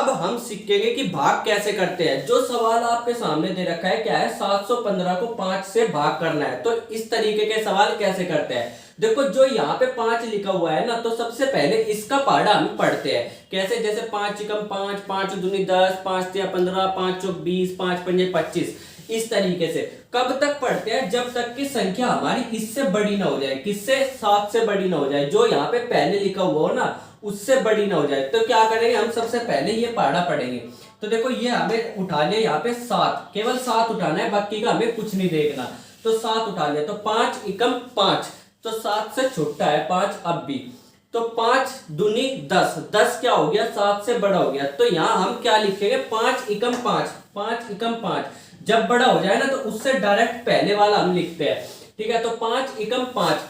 अब हम सीखेंगे कि भाग कैसे करते हैं। जो सवाल आपके सामने दे रखा है क्या है, 715 को 5 से भाग करना है। तो इस तरीके के सवाल कैसे करते हैं, देखो जो यहाँ पे 5 लिखा हुआ है ना, तो सबसे पहले इसका पहाड़ा हम पढ़ते हैं। कैसे, जैसे 5 एकम 5, 5 दूनी 10, 5 तिया 15, 5 चौक 20, 5 पंजे 25। इस तरीके से कब तक पढ़ते हैं, जब तक की संख्या हमारी इससे बड़ी ना हो जाए। किससे, 7 से बड़ी ना हो जाए। जो यहाँ पे पहले लिखा हुआ हो ना, उससे बड़ी ना हो जाए। तो क्या करेंगे, हम सबसे पहले ये पहाड़ा पढ़ेंगे। तो देखो ये हमें उठा लिया यहाँ पे 7, केवल 7 उठाना है, बाकी का हमें कुछ नहीं देखना। तो 7 उठा लिया, तो 5 एकम 5, तो 7 से छोटा है 5 अब भी। तो 5 दूनी 10, 10 क्या हो गया, 7 से बड़ा हो गया। तो यहाँ हम क्या लिखेंगे, 5 एकम 5, 5 एकम 5। जब बड़ा हो जाए ना, तो उससे डायरेक्ट पहले वाला हम लिखते हैं। ठीक है, तो 5 एकम 5,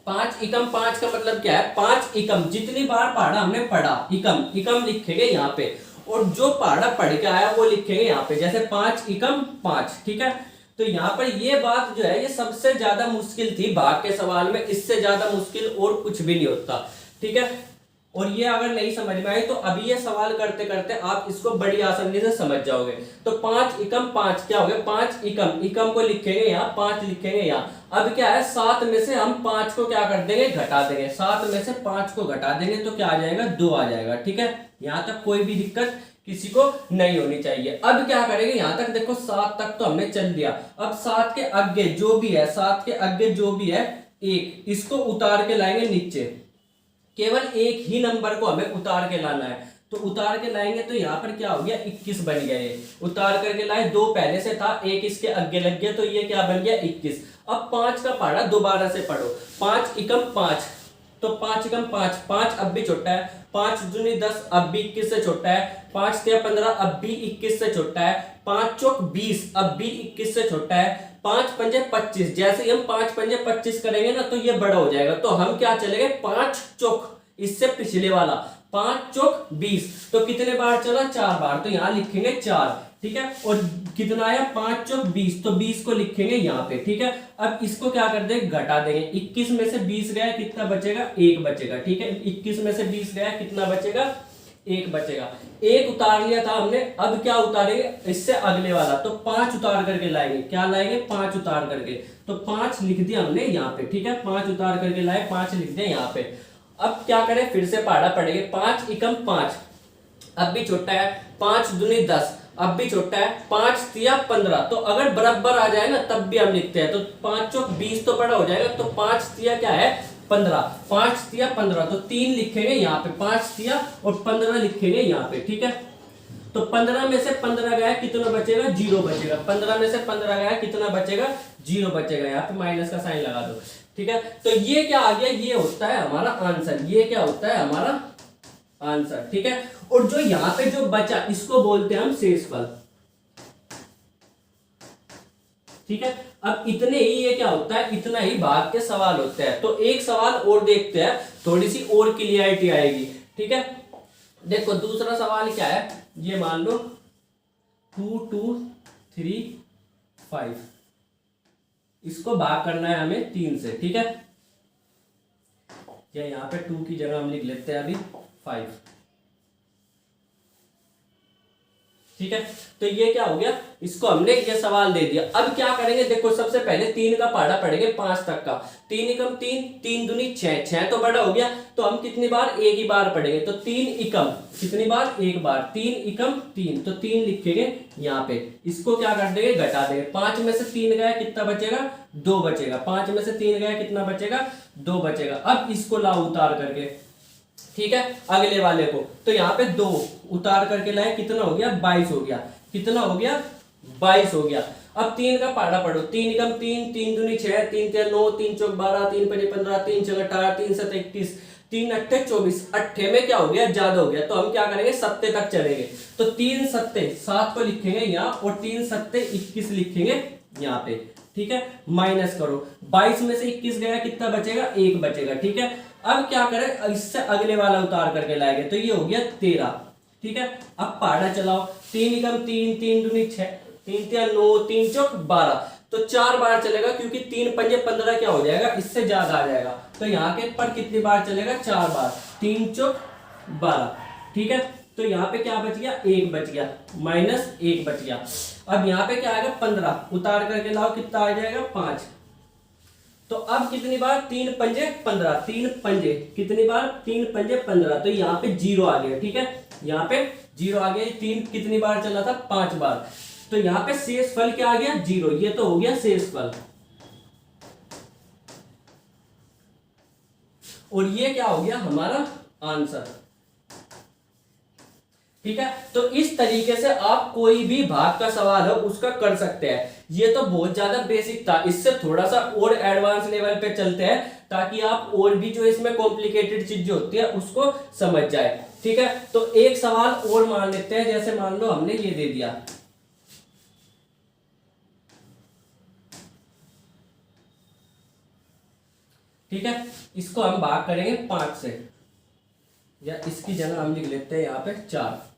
5 एकम 5 का मतलब क्या है, 5 एकम। जितनी बार पहाड़ा हमने पढ़ा, एकम एकम लिखेंगे यहाँ पे, और जो पहाड़ा पढ़ के आया वो लिखेंगे यहाँ पे। जैसे 5 एकम 5, ठीक है। तो यहाँ पर ये बात जो है, ये सबसे ज्यादा मुश्किल थी भाग के सवाल में। इससे ज्यादा मुश्किल और कुछ भी नहीं होता, ठीक है। और ये अगर नहीं समझ में आई, तो अभी ये सवाल करते करते आप इसको बड़ी आसानी से समझ जाओगे। तो 5 एकम 5 क्या हो गया, 5 एकम, एकम को लिखेंगे यहाँ, 5 लिखेंगे यहाँ। अब क्या है, 7 में से हम 5 को क्या कर देंगे, घटा देंगे। 7 में से 5 को घटा देंगे तो क्या आ जाएगा, 2 आ जाएगा। ठीक है, यहाँ तक कोई भी दिक्कत किसी को नहीं होनी चाहिए। अब क्या करेंगे, यहां तक देखो 7 तक तो हमने चल दिया। अब 7 के आगे जो भी है, 7 के आगे जो भी है 1, इसको उतार के लाएंगे नीचे। केवल एक ही नंबर को हमें उतार के लाना है। तो उतार के लाएंगे तो यहाँ पर क्या हो गया, 21 बन गया। ये उतार करके लाए, 2 पहले से था, 1 इसके आगे लग गया, तो ये क्या बन गया, 21। अब 5 का पहाड़ा दोबारा से पढ़ो, 5 एकम 5, तो 5 एकम 5, 5 अब भी छोटा है। 5 दूनी 10 अब भी 21 से छोटा है। 5 तिया 15 अब भी 21 से छोटा है। 5 चौक 20 अब भी 21 से छोटा है। 5 पंजे 25, जैसे ही हम 5 पंजे 25 करेंगे ना, तो ये बड़ा हो जाएगा। तो हम क्या चलेंगे, 5 चौक, इससे पिछले वाला 5 चौक 20, तो कितने बार चला, 4 बार। तो यहाँ लिखेंगे 4, ठीक है। और कितना आया, 5 चौक 20, तो 20 को लिखेंगे यहाँ पे। ठीक है, अब इसको क्या कर देंगे, घटा देंगे। 21 में से 20 गया, कितना बचेगा, 1 बचेगा। ठीक है, 21 में से 20 गया, कितना बचेगा, 1 बचेगा। 1 उतार लिया था हमने, अब क्या उतारेंगे, इससे अगले वाला। तो 5 उतार करके लाएंगे, क्या लाएंगे, 5 उतार करके। तो 5 लिख दिया हमने यहाँ पे। ठीक है, 5 उतार करके लाए, 5 लिख दिया यहाँ पे। अब क्या करें, फिर से पहाड़ा पढ़ेंगे। 5 एकम 5 अब भी छोटा है। 5 दूनी 10 अब भी छोटा है। 5 तिया 15, तो अगर बराबर आ जाए ना, तब भी हम लिखते हैं। तो 5 चौक 20 तो बड़ा हो जाएगा। तो 5 तिया क्या है, 15, 5 तिया 15, तो 3 लिखेंगे यहाँ पे, 5 तिया और 15 लिखेंगे यहाँ पे। ठीक है, तो 15 में से 15 गया, कितना बचेगा, 0 बचेगा। 15 में से 15 गया, कितना बचेगा, 0 बचेगा। यहाँ पे माइनस का साइन लगा दो। ठीक है, तो ये क्या आ गया, ये होता है हमारा आंसर। ये क्या होता है, हमारा आंसर। ठीक है, और जो यहाँ पे जो बचा, इसको बोलते हैं हम शेषफल। ठीक है, अब इतने ही, ये क्या होता है, इतना ही भाग के सवाल होते हैं। तो एक सवाल और देखते हैं, थोड़ी सी और क्लियरिटी आएगी। ठीक है, देखो दूसरा सवाल क्या है, ये मान लो 2 2 3 5, इसको भाग करना है हमें 3 से। ठीक है, या यहाँ पे 2 की जगह हम लिख लेते हैं अभी 5। ठीक है, तो ये क्या हो गया, इसको हमने ये सवाल दे दिया। अब क्या करेंगे, देखो सबसे पहले 3 का पहाड़ा पढ़ेंगे 5 तक का। 3 एकम 3, 3 दूनी 6, 6 तो बड़ा हो गया। तो हम कितनी बार, एक ही बार पढ़ेंगे। तो 3 एकम, कितनी बार, एक बार। 3 एकम 3, तो 3 लिखेंगे यहाँ पे। इसको क्या कर देंगे, घटा देंगे। 5 में से 3 गया, कितना बचेगा, 2 बचेगा। 5 में से 3 गया, कितना बचेगा, 2 बचेगा। अब इसको लाओ उतार करके, ठीक है, अगले वाले को। तो यहाँ पे 2 उतार करके लाए, कितना हो गया, 22 हो गया। कितना हो गया, 22 हो गया। अब 3 का पहाड़ा पढ़ो। 3 एकम 3, 3 दूनी 6, 3 तिया 9, 3 चौक 12, 3 पंजे 15, 3 चौक 18, 3 सत 21, 3 अट्ठे 24। अट्ठे में क्या हो गया, ज्यादा हो गया। तो हम क्या करेंगे, सत्ते तक चलेंगे। तो 3 सत्ते 7 को लिखेंगे यहाँ, और 3 सत्ते 21 लिखेंगे यहाँ पे। ठीक है, माइनस करो। 22 में से 21 गया, कितना बचेगा, 1 बचेगा। ठीक है, अब क्या करें, इससे अगले वाला उतार करके लाएंगे। तो ये हो गया 13। ठीक है, अब पहाड़ा चलाओ। 3 एकम 3, 3 दूनी 6, 3 तिया 9, 3 चौक 12, तो 4 बार चलेगा, क्योंकि 3 पंजे 15 क्या हो जाएगा, इससे ज्यादा आ जाएगा। तो यहाँ के पर कितनी बार चलेगा, 4 बार। 3 चौक 12। ठीक है, तो यहाँ पे क्या बच गया, 1 बच गया, -1 बच गया। अब यहाँ पे क्या आएगा, 15 उतार करके लाओ, कितना आ जाएगा, 5। तो अब कितनी बार, 3 पंजे 15, 3 पंजे कितनी बार, 3 पंजे 15, तो यहाँ पे 0 आ गया। ठीक है, यहाँ पे 0 आ गया। 3 कितनी बार चला था, 5 बार। तो यहाँ पे शेष फल क्या आ गया, 0। ये तो हो गया शेष फल। और ये क्या हो गया, हमारा आंसर। ठीक है, तो इस तरीके से आप कोई भी भाग का सवाल हो उसका कर सकते हैं। ये तो बहुत ज्यादा बेसिक था, इससे थोड़ा सा और एडवांस लेवल पे चलते हैं ताकि आप और भी जो इसमें कॉम्प्लिकेटेड चीजें होती है उसको समझ जाए। ठीक है, तो एक सवाल और मान लेते हैं, जैसे मान लो हमने ये दे दिया, ठीक है, इसको हम भाग करेंगे 5 से, या इसकी जगह हम लिख लेते हैं यहाँ पे 4।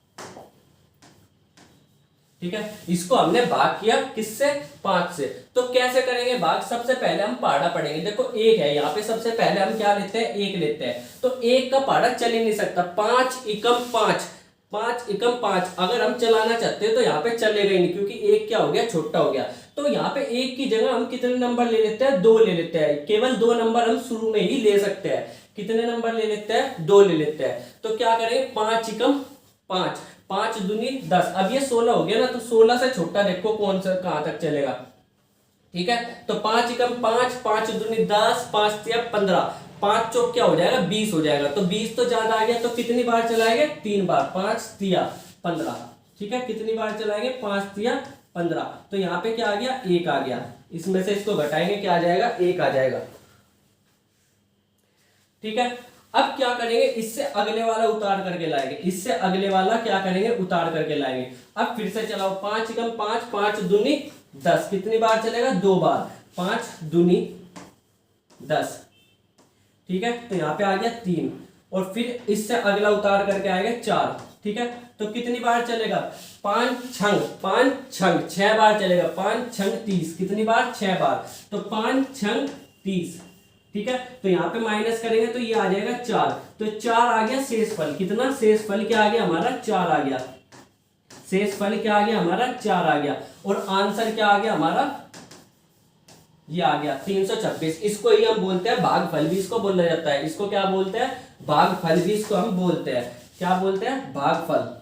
ठीक है, इसको हमने भाग किया किससे, 5 से। तो कैसे करेंगे भाग, सबसे पहले हम पहाड़ा पढ़ेंगे। देखो 1 है यहाँ पे, सबसे पहले हम क्या लेते हैं, 1 लेते हैं। तो 1 का पहाड़ा चल ही नहीं सकता, 5 एकम 5, 5 एकम 5 अगर हम चलाना चाहते हैं तो यहाँ पे चलेगा ही नहीं, क्योंकि 1 क्या हो गया, छोटा हो गया। तो यहाँ पे 1 की जगह हम कितने नंबर ले लेते हैं, 2 ले लेते हैं। केवल 2 नंबर हम शुरू में ही ले सकते हैं। कितने नंबर ले लेते हैं, 2 ले लेते हैं। तो क्या करें, 5 एकम 5, 5 दूनी 10। अब ये 16 हो गया ना, तो 16 से छोटा देखो कौन सा कहां तक चलेगा। ठीक है, तो 5 एकम 5, 5 दूनी 10, 5 तिया 15, 5 चौक क्या हो जाएगा, 20 हो जाएगा। तो 20 तो ज्यादा आ गया, तो कितनी बार चलाएंगे, 3 बार, 5 तिया 15। ठीक है, कितनी बार चलाएंगे, 5 तिया 15। तो यहाँ पे क्या आ गया, 1 आ गया। इसमें से इसको घटाएंगे, क्या आ जाएगा, 1 आ जाएगा। ठीक है, अब क्या करेंगे, इससे अगले वाला उतार करके लाएंगे, इससे अगले वाला क्या करेंगे, उतार करके लाएंगे। अब फिर से चलाओ, 5 एकम 5, 5 दूनी 10, कितनी बार चलेगा, 2 बार, 5 दूनी 10। ठीक है, तो यहाँ पे आ गया 3, और फिर इससे अगला उतार करके आएगा 4। ठीक है, तो कितनी बार चलेगा, 5 छंग 6 बार चलेगा, 5 छंग 30, कितनी बार, 6 बार। तो 5 छंग 30। ठीक है, तो यहाँ पे माइनस करेंगे तो ये आ जाएगा 4। तो 4 आ गया शेष फल, कितना, शेष फल क्या आ गया हमारा, 4 आ गया। शेष फल क्या आ गया हमारा, 4 आ गया। और आंसर क्या आ गया हमारा, ये आ गया 326। इसको ही हम बोलते हैं भागफल भी इसको बोला जाता है। इसको क्या बोलते हैं, भागफल भी इसको हम बोलते हैं। क्या बोलते हैं, भागफल।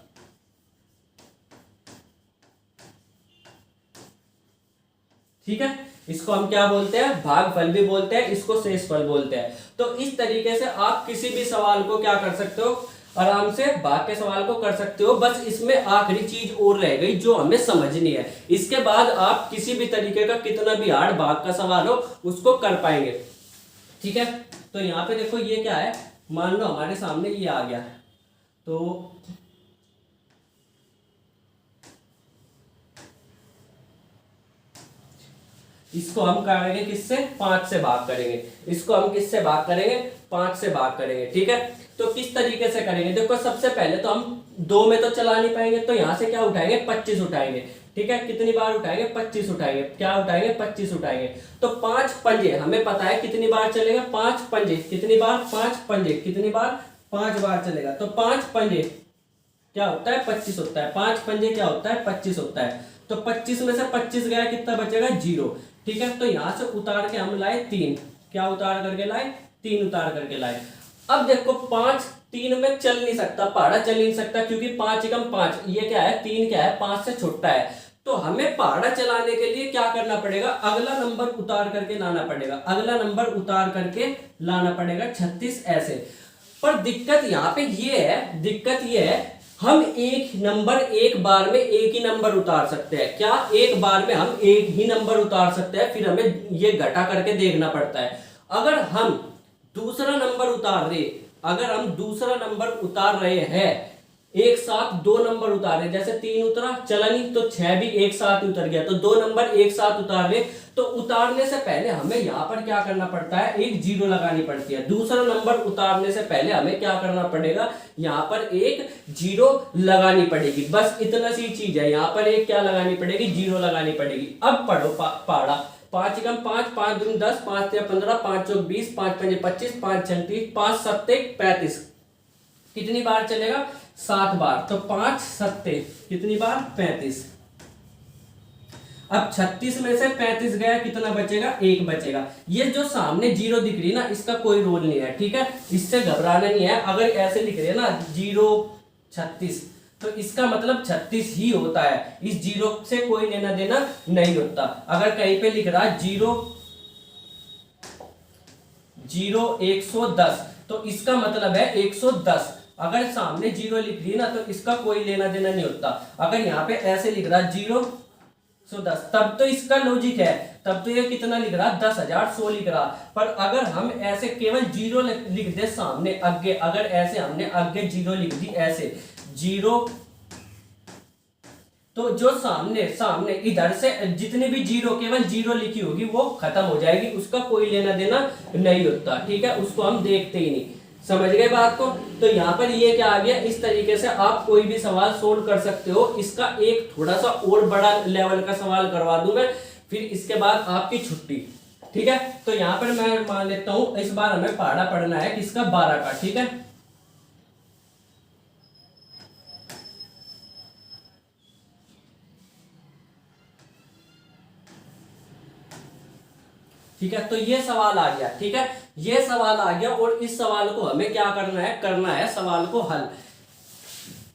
ठीक है, इसको हम क्या बोलते हैं, भागफल भी बोलते हैं, इसको शेषफल बोलते हैं। तो इस तरीके से आप किसी भी सवाल को क्या कर सकते हो, आराम से भाग के सवाल को कर सकते हो। बस इसमें आखिरी चीज और रह गई जो हमें समझनी है, इसके बाद आप किसी भी तरीके का कितना भी हार्ड भाग का सवाल हो उसको कर पाएंगे। ठीक है, तो यहाँ पे देखो ये क्या है, मान लो हमारे सामने ये आ गया, तो इसको हम करेंगे किससे, 5 से भाग करेंगे। इसको हम किससे भाग करेंगे, 5 से भाग करेंगे। ठीक है, तो किस तरीके से करेंगे, देखो सबसे पहले तो हम 2 में तो चला नहीं पाएंगे, तो यहां से क्या उठाएंगे, 25 उठाएंगे। ठीक है, कितनी बार उठाएंगे, 25 उठाएंगे। क्या उठाएंगे, 25 उठाएंगे। तो 5 पंजे हमें पता है कितनी बार चलेगा, 5 पंजे कितनी बार, 5 पंजे कितनी बार, 5 बार चलेगा। तो 5 पंजे क्या होता है, 25 होता है। 5 पंजे क्या होता है, 25 होता है। तो 25 में से 25 गया, कितना बचेगा, 0। ठीक है, तो यहां से उतार के हम लाए 3। क्या उतार करके लाए, 3 उतार करके लाए। अब देखो 5 3 में चल नहीं सकता, पहाड़ा चल नहीं सकता, क्योंकि 5 एकम 5, ये क्या है, 3 क्या है, 5 से छोटा है। तो हमें पहाड़ा चलाने के लिए क्या करना पड़ेगा, अगला नंबर उतार करके लाना पड़ेगा। अगला नंबर उतार करके लाना पड़ेगा 36 ऐसे। पर दिक्कत यहाँ पे ये है, दिक्कत ये है, हम एक नंबर एक बार में एक ही नंबर उतार सकते हैं। क्या, एक बार में हम एक ही नंबर उतार सकते हैं, फिर हमें ये घटा करके देखना पड़ता है। अगर हम दूसरा नंबर उतार रहे, अगर हम दूसरा नंबर उतार रहे हैं, एक साथ 2 नंबर उतारे, जैसे 3 उतरा, चला नहीं, तो 6 भी एक साथ उतर गया, तो 2 नंबर एक साथ उतार रहे। तो उतारने से पहले हमें यहाँ पर क्या करना पड़ता है, एक 0 लगानी पड़ती है। दूसरा नंबर उतारने से पहले हमें क्या करना पड़ेगा, यहाँ पर एक 0 लगानी पड़ेगी। बस इतना सी चीज है, यहाँ पर एक क्या लगानी पड़ेगी, 0 लगानी पड़ेगी। अब पढ़ो पहाड़ा, 5 एकम 5, 5 दूनी 10, 5 तिया 15, 5 चौक 20, 5 पंजे 25, 5 छंग 30, 5 सत्ते 35, कितनी बार चलेगा, 7 बार, तो 5 सत्ते कितनी बार 35। अब 36 में से 35 गया, कितना बचेगा 1 बचेगा। ये जो सामने जीरो दिख रही है ना, इसका कोई रोल नहीं है, ठीक है, इससे घबराना नहीं है। अगर ऐसे लिख रहे हैं ना 0 36, तो इसका मतलब 36 ही होता है, इस जीरो से कोई लेना देना नहीं होता। अगर कहीं पे लिख रहा है 0 110, तो इसका मतलब है 110। अगर सामने जीरो लिख रही है ना, तो इसका कोई लेना देना नहीं होता। अगर यहाँ पे ऐसे लिख रहा है 0 तब तो इसका लॉजिक है, तब तो ये कितना लिख रहा 10,100 लिख रहा। पर अगर हम ऐसे केवल जीरो लिख दे सामने आगे, अगर ऐसे हमने आगे जीरो लिख दी ऐसे 0, तो जो सामने सामने इधर से जितने भी जीरो, केवल जीरो लिखी होगी वो खत्म हो जाएगी, उसका कोई लेना देना नहीं होता, ठीक है, उसको हम देखते ही नहीं। समझ गए बात को? तो यहाँ पर ये क्या आ गया, इस तरीके से आप कोई भी सवाल सोल्व कर सकते हो। इसका एक थोड़ा सा और बड़ा लेवल का सवाल करवा दूं मैं, फिर इसके बाद आपकी छुट्टी, ठीक है। तो यहाँ पर मैं मान लेता हूं इस बार हमें पहाड़ा पढ़ना है किसका, 12 का, ठीक है। ठीक है, तो ये सवाल आ गया, ठीक है, ये सवाल आ गया। और इस सवाल को हमें क्या करना है सवाल को हल।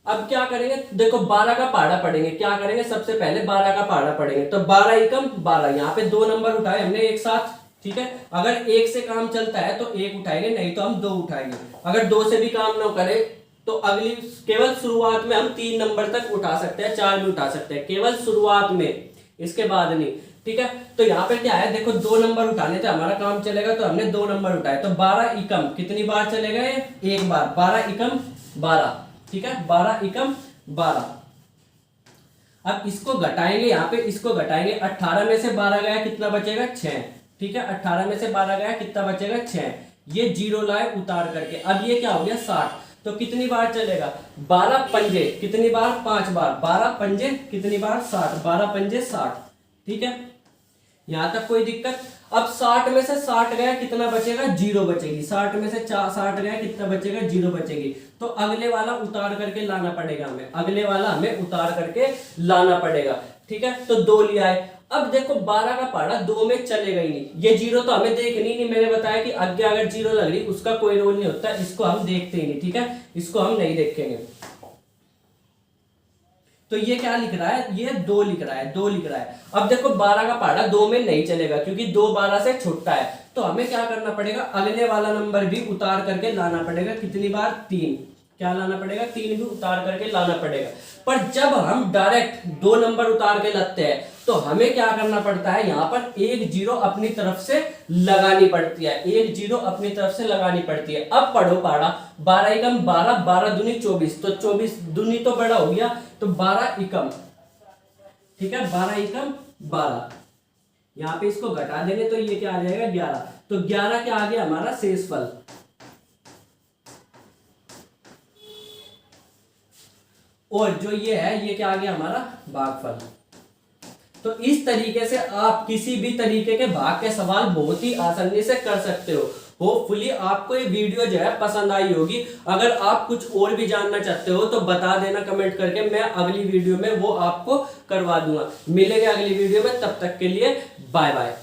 अब क्या करेंगे, देखो 12 का पहाड़ा पढ़ेंगे, क्या करेंगे, सबसे पहले 12 का पहाड़ा पढ़ेंगे। तो 12 एकम 12, यहाँ पे 2 नंबर उठाए हमने एक साथ, ठीक है। अगर 1 से काम चलता है तो 1 उठाएंगे, नहीं तो हम 2 उठाएंगे। अगर 2 से भी काम ना करे तो अगली केवल शुरुआत में हम 3 नंबर तक उठा सकते हैं, 4 भी उठा सकते हैं, केवल शुरुआत में, इसके बाद नहीं, ठीक है। तो यहाँ पे क्या है, देखो 2 नंबर उठाने से हमारा काम चलेगा, तो हमने 2 नंबर उठाए। तो 12 एकम कितनी बार चलेगा, ये 1 बार, 12 एकम 12, ठीक है, 12 एकम 12। अब इसको घटाएंगे, यहाँ पे इसको घटाएंगे, 18 में से 12 गया कितना बचेगा 6, ठीक है, 18 में से 12 गया कितना बचेगा 6। ये जीरो लाए उतार करके, अब ये क्या हो गया 60, तो कितनी बार चलेगा 12 पंजे कितनी बार 5 बार, 12 पंजे कितनी बार 60, 12 पंजे 60, ठीक है, यहां तक कोई दिक्कत। अब 60 में से 60 गया कितना बचेगा 0 बचेगी, 60 में से 60 गया कितना बचेगा 0 बचेगी। तो अगले वाला उतार करके लाना पड़ेगा हमें, अगले वाला हमें उतार करके लाना पड़ेगा, ठीक है। तो 2 लिया है। अब देखो 12 का पहाड़ा 2 में चलेगा ही नहीं, ये जीरो तो हमें देखनी नहीं, मैंने बताया कि आगे अगर जीरो लग रही उसका कोई रोल नहीं होता, इसको हम देखते ही नहीं, ठीक है, इसको हम नहीं देखेंगे। तो ये क्या लिख रहा है, ये 2 लिख रहा है, 2 लिख रहा है। अब देखो 12 का पहाड़ा 2 में नहीं चलेगा, क्योंकि 2 12 से छोटा है। तो हमें क्या करना पड़ेगा, अगले वाला नंबर भी उतार करके लाना पड़ेगा, कितनी बार 3, क्या लाना पड़ेगा 3 भी उतार करके लाना पड़ेगा। पर जब हम डायरेक्ट 2 नंबर उतार के लाते हैं, तो हमें क्या करना पड़ता है, यहाँ पर एक जीरो अपनी तरफ से लगानी पड़ती है, एक जीरो अपनी तरफ से लगानी पड़ती है। अब पढ़ो पहाड़ा, 12 एकम 12, 12 दूनी 24, तो 24 दूनी तो बड़ा हो गया, तो 12 एकम, ठीक है, 12 एकम 12। यहाँ पे इसको घटा देंगे तो ये क्या आ जाएगा 11, तो 11 क्या आ गया हमारा शेषफल। और जो ये है ये क्या आ गया हमारा भागफल। तो इस तरीके से आप किसी भी तरीके के भाग के सवाल बहुत ही आसानी से कर सकते हो। होपफुली आपको ये वीडियो जो है पसंद आई होगी। अगर आप कुछ और भी जानना चाहते हो तो बता देना कमेंट करके, मैं अगली वीडियो में वो आपको करवा दूंगा। मिलेंगे अगली वीडियो में, तब तक के लिए बाय बाय।